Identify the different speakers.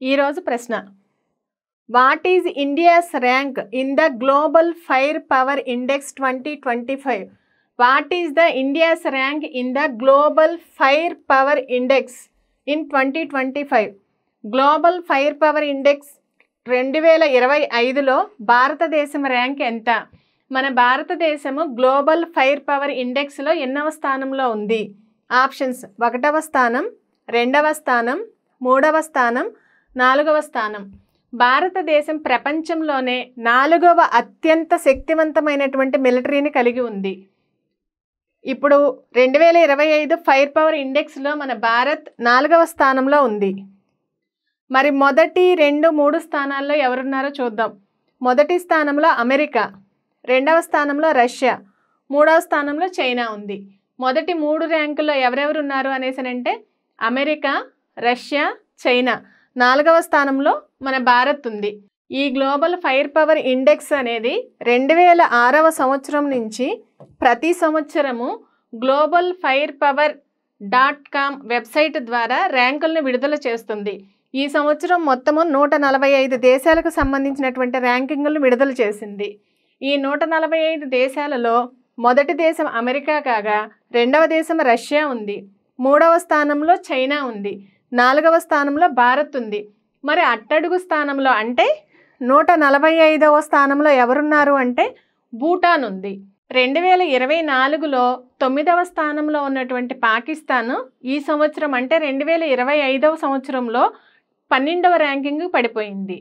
Speaker 1: ఈరోజు ప్రశ్న, what is India's rank in the global fire power index 2025? What is the India's rank in the global fire power index in 2025? Global fire power index 2025లో భారతదేశం rank ఎంత? మన భారతదేశము global fire power ఇండెక్స్లో ఎన్నవ స్థానంలో ఉంది? ఆప్షన్స్: 1వ స్థానం, 2వ స్థానం, 3వ స్థానం, 4వ స్థానం. భారతదేశం ప్రపంచంలోనే 4వ అత్యంత శక్తివంతమైనటువంటి మిలిటరీని కలిగి ఉంది. ఇప్పుడు 2025 ఫైర్ పవర్ ఇండెక్స్లో మన భారత్ 4వ స్థానంలో ఉంది. మరి మొదటి 2, 3 స్థానాల్లో ఎవరున్నారో చూద్దాం. మొదటి స్థానంలో అమెరికా, 2వ స్థానంలో రష్యా, 3వ స్థానంలో చైనా ఉంది. మొదటి 3 ర్యాంకుల్లో ఎవరెవరు ఉన్నారు అనేసనంటే అమెరికా, రష్యా, చైనా. 4వ స్థానంలో మన భారత్ ఉంది. ఈ గ్లోబల్ ఫైర్ పవర్ ఇండెక్స్ అనేది 2006వ సంవత్సరం నుంచి ప్రతి సంవత్సరము global fire power .com website ద్వారా ర్యాంకులను విడుదల చేస్తుంది. ఈ సంవత్సరం మొత్తము 145 దేశాలకు సంబంధించినటువంటి ర్యాంకింగ్లను విడుదల చేసింది. ఈ 145 దేశాలలో మొదటి దేశం అమెరికా కాగా, 2వ దేశం రష్యా ఉంది, 3వ స్థానంలో చైనా ఉంది, 4వ స్థానంలో భారత్ ఉంది. మరి అట్టడుగు స్థానంలో అంటే 145వ స్థానంలో ఎవరున్నారు అంటే భూటాన్ ఉంది. 2024లో 9వ స్థానంలో ఉన్నటువంటి పాకిస్తాన్ ఈ సంవత్సరం అంటే 2025వ సంవత్సరంలో 12వ ర్యాంకింగ్ పడిపోయింది.